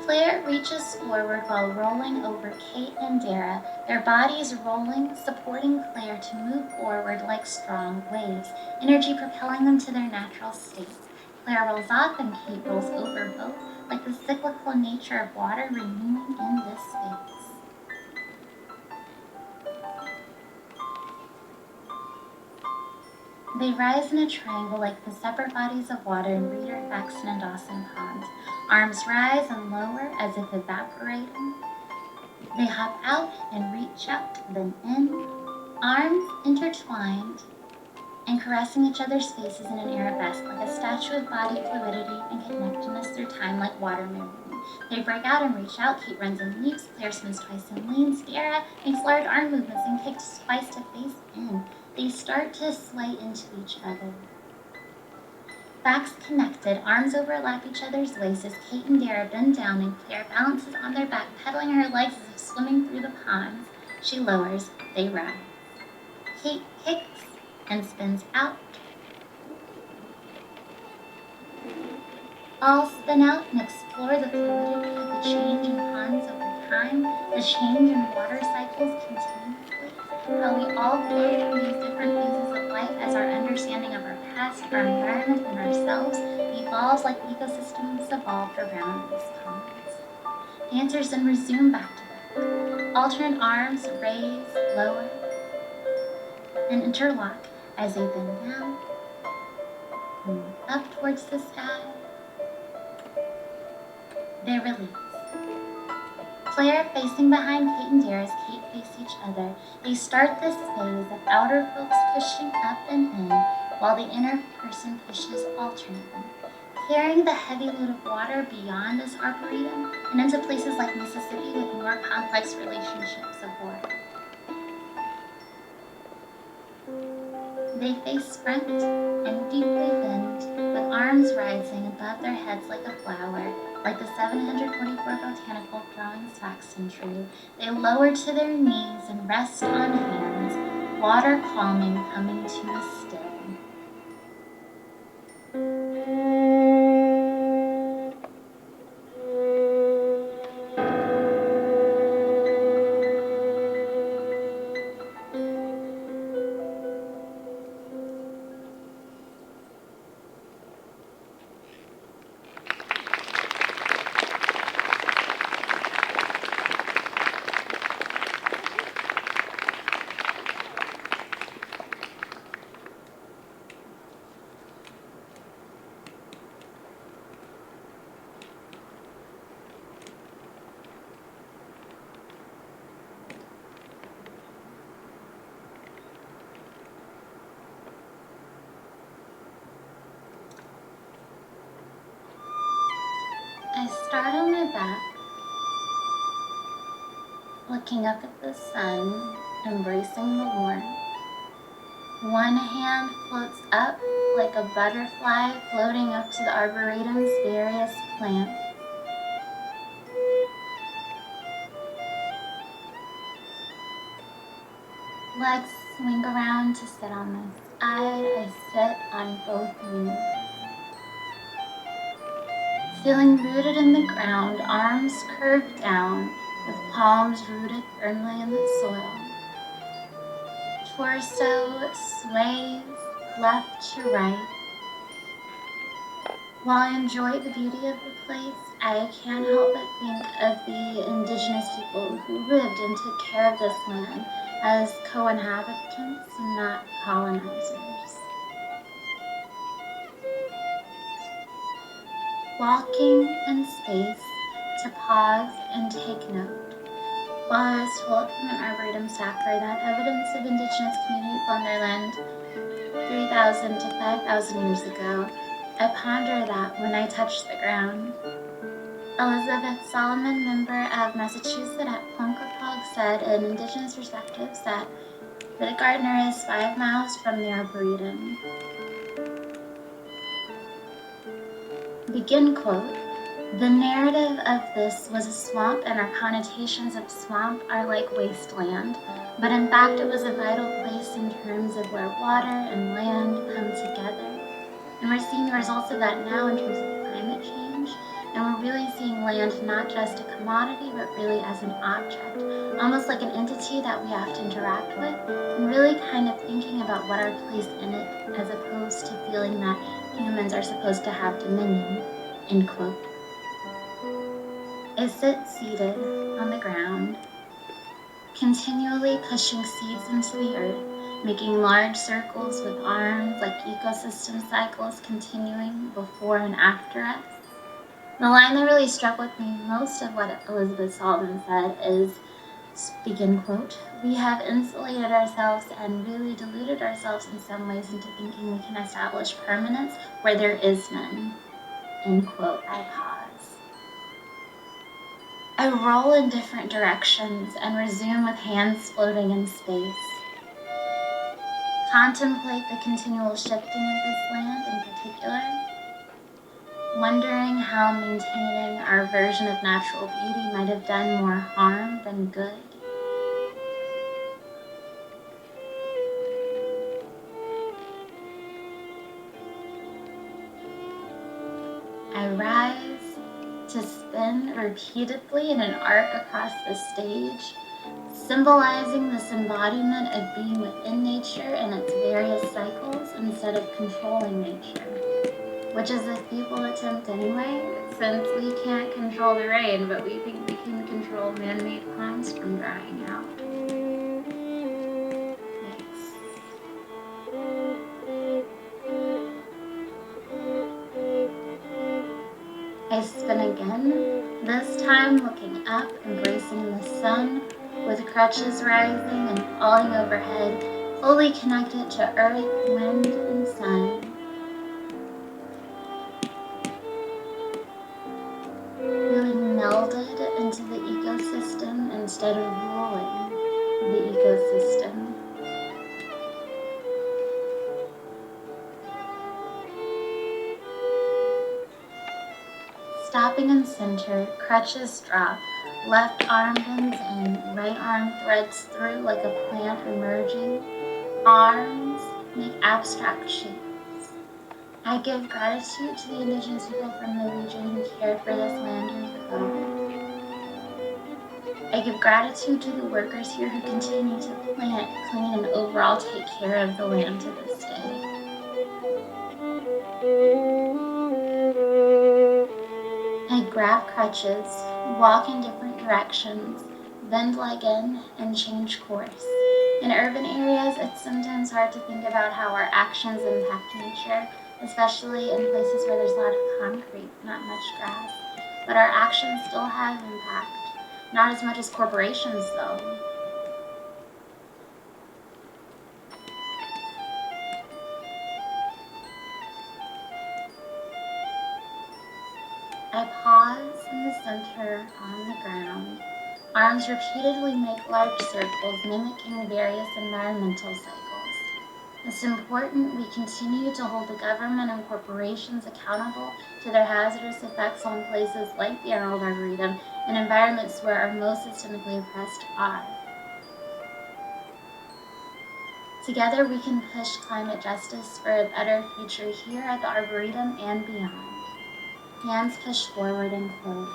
Claire reaches forward while rolling over Kate and Dara, their bodies rolling, supporting Claire to move forward like strong waves, energy propelling them to their natural states. Claire rolls off and Kate rolls over both, like the cyclical nature of water renewing in this space. They rise in a triangle like the separate bodies of water in Reader, Faxon, and Dawson ponds. Arms rise and lower as if evaporating. They hop out and reach out, then in. Arms intertwined and caressing each other's faces in an arabesque like a statue of body fluidity and connectedness through time like water mirroring. They break out and reach out. Kate runs and leaps. Claire spins twice and leans. Dara makes large arm movements and kicks twice to face in. They start to sway into each other. Backs connected, arms overlap each other's waists as Kate and Dara bend down and Claire balances on their back, pedaling her legs as if swimming through the ponds. She lowers, they rise. Kate kicks and spins out. All spin out and explore the fluidity of the change in ponds over time, the change in water cycles continuously, how we all flow through these different phases of life as our understanding of our past, our environment, and ourselves evolves like ecosystems evolved around these ponds. Dancers then resume back to back. Alternate arms raise, lower, and interlock as they bend down, move up towards the sky. They release. Claire facing behind Kate and Dara as Kate face each other. They start this phase of outer folks pushing up and in, while the inner person pushes alternately, carrying the heavy load of water beyond this arboretum and into places like Mississippi with more complex relationships of water. They face front and deeply bend, with arms rising above their heads like a flower, like the 744 botanical growing Saxon tree. They lower to their knees and rest on hands, water calming, coming to a still. I start on my back, looking up at the sun, embracing the warmth. One hand floats up like a butterfly floating up to the Arboretum's various plants. Legs swing around to sit on my side. I sit on both knees. Feeling rooted in the ground, arms curved down, with palms rooted firmly in the soil. torso sways left to right. While I enjoy the beauty of the place, I can't help but think of the indigenous people who lived and took care of this land as co-inhabitants and not colonizers. Walking in space to pause and take note. While I was told from an Arboretum staffer that evidence of indigenous communities on their land 3,000 to 5,000 years ago, I ponder that when I touch the ground. Elizabeth Solomon, member of Massachusetts at Ponkapaug, said in Indigenous Perspectives that the Gardner is 5 miles from the Arboretum. Begin quote, "The narrative of this was a swamp and our connotations of swamp are like wasteland, but in fact it was a vital place in terms of where water and land come together. And we're seeing the results of that now in terms of climate change, and we're really seeing land not just a commodity, but really as an object, almost like an entity that we have to interact with, and really kind of thinking about what our place in it, as opposed to feeling that humans are supposed to have dominion," end quote. I sit seated on the ground, continually pushing seeds into the earth, making large circles with arms like ecosystem cycles continuing before and after us. The line that really struck with me most of what Elizabeth Solomon said is, begin quote, "We have insulated ourselves and really deluded ourselves in some ways into thinking we can establish permanence where there is none," end quote. I pause. I roll in different directions and resume with hands floating in space. Contemplate the continual shifting of this land in particular, wondering how maintaining our version of natural beauty might have done more harm than good. I rise to spin repeatedly in an arc across the stage, symbolizing this embodiment of being within nature and its various cycles instead of controlling nature, which is a feeble attempt anyway, since we can't control the rain, but we think we can control man-made ponds from drying out. Thanks. I spin again, this time looking up, embracing the sun, with crutches rising and falling overhead, fully connected to earth, wind, and sun. Feeling melded into the ecosystem instead of ruling the ecosystem. Stopping in center, crutches drop, left arm bends in, right arm threads through like a plant emerging. Arms make abstract shapes. I give gratitude to the indigenous people from the region who cared for this land years ago. I give gratitude to the workers here who continue to plant, clean, and overall take care of the land to this day. I grab crutches, walk in different directions, bend leg in, and change course. In urban areas, it's sometimes hard to think about how our actions impact nature, especially in places where there's a lot of concrete, not much grass. But our actions still have impact, not as much as corporations though. I pause in the center on the ground. Arms repeatedly make large circles, mimicking various environmental cycles. It's important we continue to hold the government and corporations accountable to their hazardous effects on places like the Arnold Arboretum and environments where our most systemically oppressed are. Together we can push climate justice for a better future here at the Arboretum and beyond. Hands push forward and close.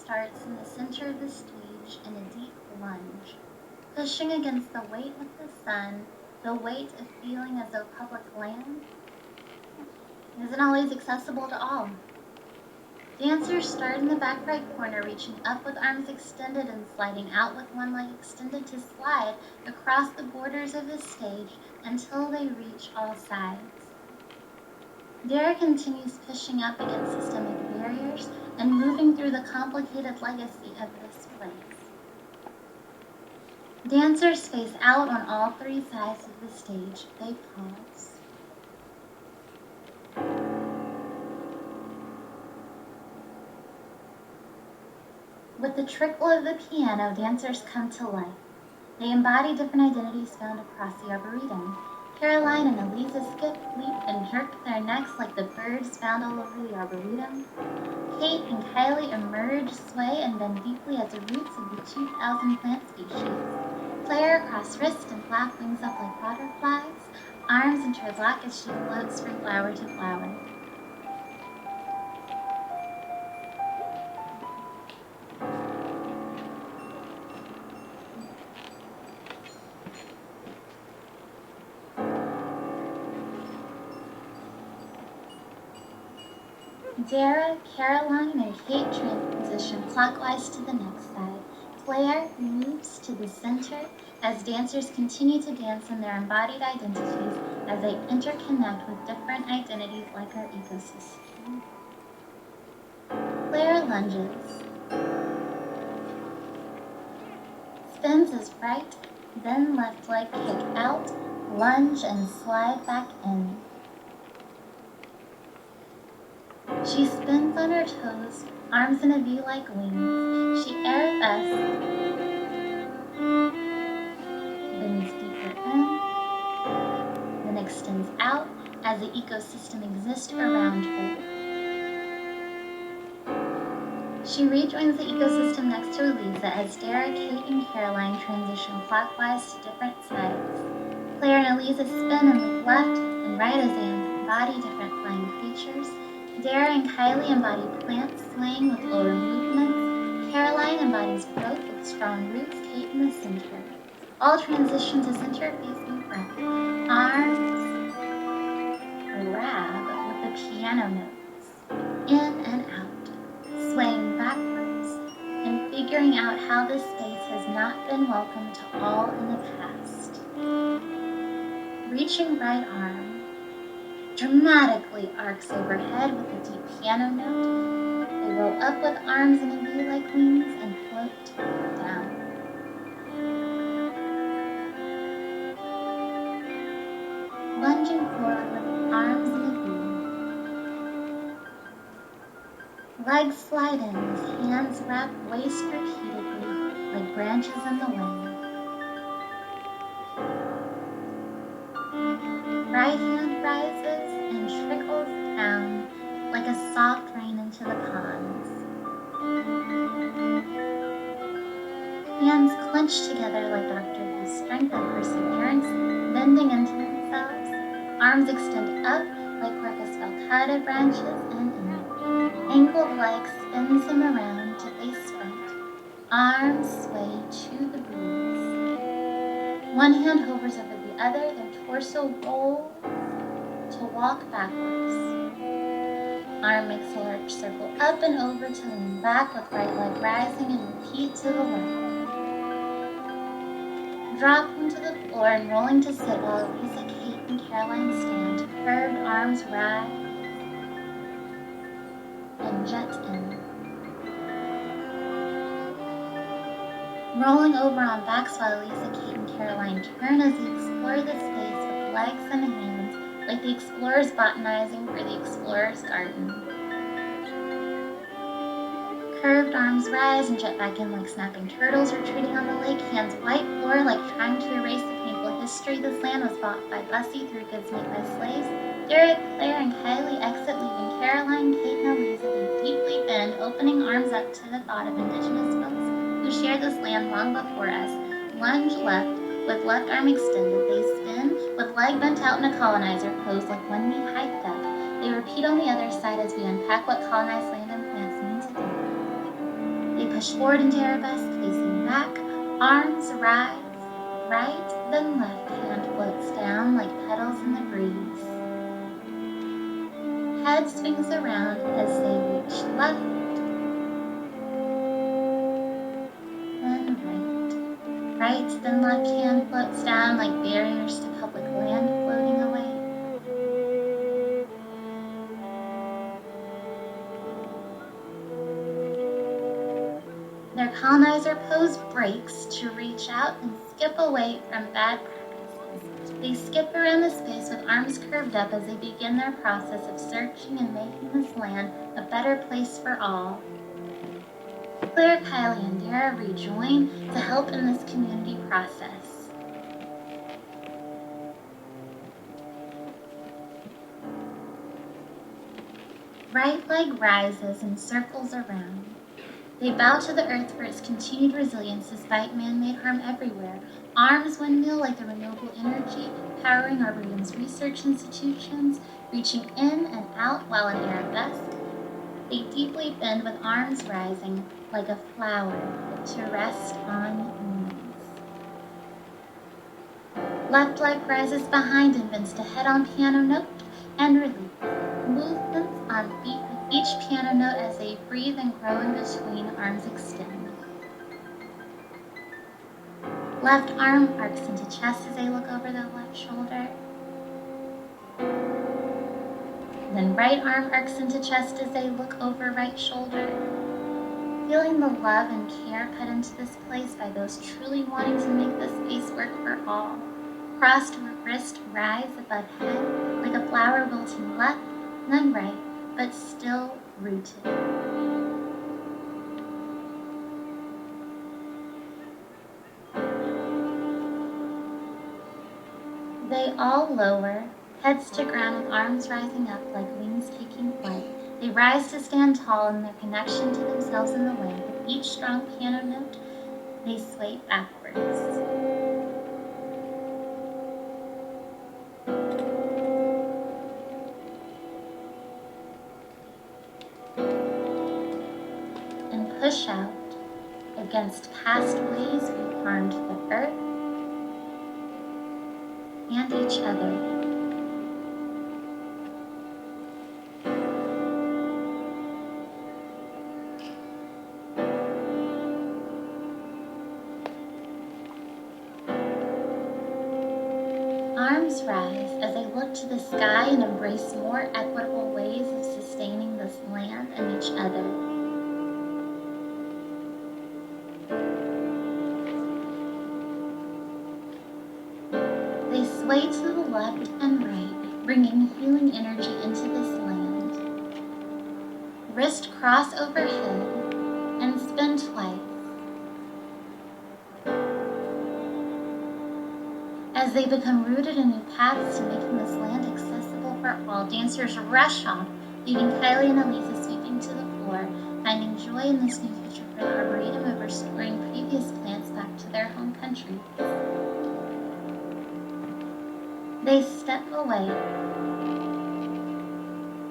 starts in the center of the stage in a deep lunge, pushing against the weight of the sun, the weight of feeling as though public land isn't always accessible to all. Dancers start in the back right corner, reaching up with arms extended and sliding out with one leg extended to slide across the borders of the stage until they reach all sides. Dara continues pushing up against systemic barriers and moving through the complicated legacy of this place. Dancers face out on all three sides of the stage. They pause. With the trickle of the piano, dancers come to life. They embody different identities found across the Arboretum. Caroline and Aliza skip, leap, and jerk their necks like the birds found all over the Arboretum. Kate and Kylie emerge, sway, and bend deeply as the roots of the 2,000 plant species. Flare across wrist and flap wings up like butterflies, arms interlock as she floats from flower to flower. Dara, Caroline, and Kate transition clockwise to the next side. Claire moves to the center as dancers continue to dance in their embodied identities as they interconnect with different identities like our ecosystem. Claire lunges, spins as right, then left leg kick out, lunge, and slide back in. She spins on her toes, arms in a V like wings. She arabesques, bends deeper in, then extends out as the ecosystem exists around her. She rejoins the ecosystem next to Aliza as Dara, Kate, and Caroline transition clockwise to different sides. Claire and Aliza spin and look left and right as they embody different flying creatures. Dara and Kylie embody plants swaying with lower movements. Caroline embodies growth with strong roots, Kate in the center. All transition to center facing front. Arms grab with the piano notes. In and out, swaying backwards, and figuring out how this space has not been welcome to all in the past. Reaching right arm, dramatically arcs overhead with a deep piano note. They roll up with arms in a V like wings and float down. Lunging forward with arms in a V. Legs slide in as hands wrap waist repeatedly like branches in the wind. Right hand rises and trickles down like a soft rain into the ponds. Hands clench together like Dr. Who's strength and perseverance, bending into themselves. Arms extend up like Quercus Falcata branches and in. Angled leg spins them around to face front. Arms sway to the breeze. One hand hovers over the other, their torso rolls to walk backwards. Arm makes a large circle up and over to lean back with right leg rising and repeat to the left. Dropping to the floor and rolling to sit while Aliza, Kate, and Caroline stand. Curved arms rise and jet in. Rolling over on backs while Aliza, Kate, and Caroline turn as they explore the space with legs and hands, like the explorers botanizing for the explorer's garden. Curved arms rise and jet back in like snapping turtles retreating on the lake, hands white floor like trying to erase the painful history this land was bought by Bussy through goods made by slaves. Derek, Claire, and Kylie exit, leaving Caroline, Kate, and Aliza. They deeply bend, opening arms up to the thought of indigenous folks who shared this land long before us. Lunge left, with left arm extended. They spin, with leg bent out in a colonizer pose like when we hiked up. They repeat on the other side as we unpack what colonized land and plants mean today. They push forward into arabesque, facing back, arms rise, right, then left hand floats down like petals in the breeze. Head swings around as they reach left, then right. Right, then left hand floats down like barriers to public land floating away. Their colonizer pose breaks to reach out and skip away from bad practices. They skip around the space with arms curved up as they begin their process of searching and making this land a better place for all. Claire, Kylie, and Dara rejoin to help in this community process. Right leg rises and circles around. They bow to the earth for its continued resilience despite man-made harm everywhere. Arms windmill like the renewable energy powering Arboretum's research institutions, reaching in and out while in arabesque. They deeply bend with arms rising like a flower to rest on knees. Left leg rises behind and bends to head on piano note and release. Movements on feet with each piano note as they breathe and grow in between, arms extend. Left arm arcs into chest as they look over the left shoulder. Then right arm arcs into chest as they look over right shoulder. Feeling the love and care put into this place by those truly wanting to make this space work for all. Crossed wrist rise above head like a flower wilting left, then right, but still rooted. They all lower, heads to ground with arms rising up like wings taking flight. They rise to stand tall in their connection to themselves in the way. With each strong piano note, they sway backwards. And push out against past ways we harmed the earth and each other. Arms rise as they look to the sky and embrace more equitable ways of sustaining this land and each other. They sway to the left and right, bringing healing energy into this land. Wrist cross overhead and spin twice. As they become rooted in new paths to making this land accessible for all, dancers rush off, leaving Kylie and Aliza sweeping to the floor, finding joy in this new future for the Arboretum of restoring previous plants back to their home country. They step away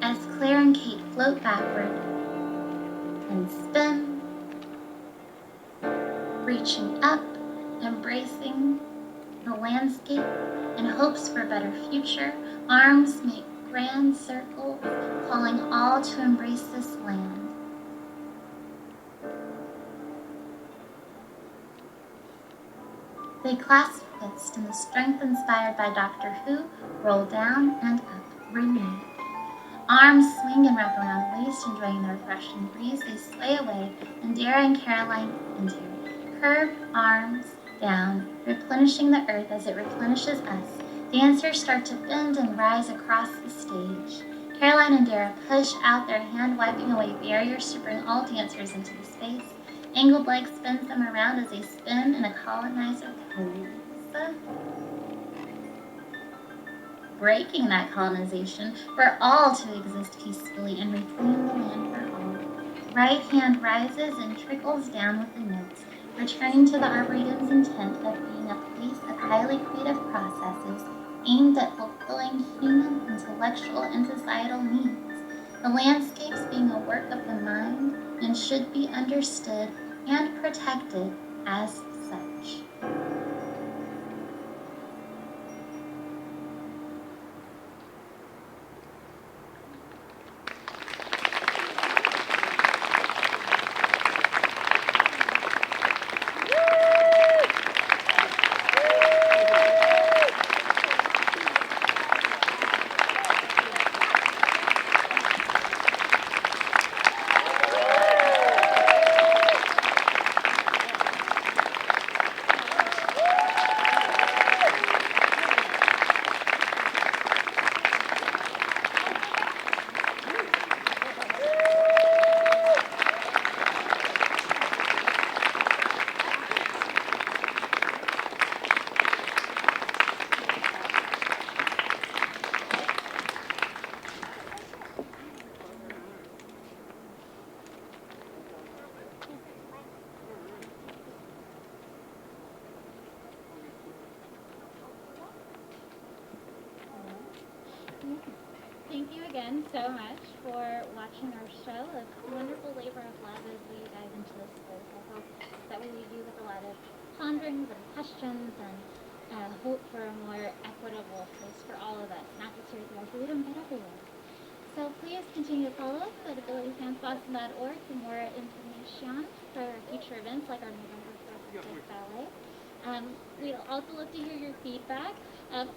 as Claire and Kate float backward and spin, reaching up, embracing the landscape in hopes for a better future. Arms make grand circles, calling all to embrace this land. They clasp fists in the strength inspired by Doctor Who, roll down and up, renew. Arms swing and wrap around the waist, enjoying the refreshing breeze. They sway away, and Dara and Caroline enter. Curved arms down, replenishing the earth as it replenishes us. Dancers start to bend and rise across the stage. Caroline and Dara push out their hand, wiping away barriers to bring all dancers into the space. Angled leg spins them around as they spin in a colonizer pose. Breaking that colonization for all to exist peacefully and reclaim the land for all. Right hand rises and trickles down with the notes, returning to the Arboretum's intent of being a place of highly creative processes aimed at fulfilling human, intellectual, and societal needs. The landscapes being a work of the mind and should be understood and protected as such. Thank you again so much for watching our show. A wonderful labor of love as we dive into this space. I hope that we leave you with a lot of ponderings and questions and hope for a more equitable place for all of us, not just here at the Arboretum, but everywhere. So please continue to follow us at abilitystandsboston.org for more information for our future events like our November 4th ballet. We'd also love to hear your feedback,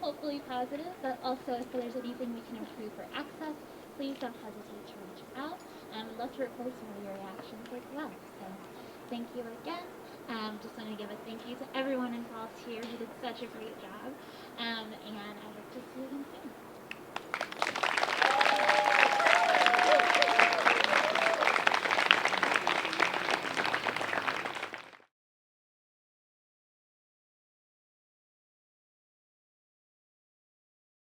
hopefully positive, but also if there's anything we can improve for access, please don't hesitate to reach out. We'd love to record some of your reactions as well. So thank you again. Just want to give a thank you to everyone involved here who did such a great job.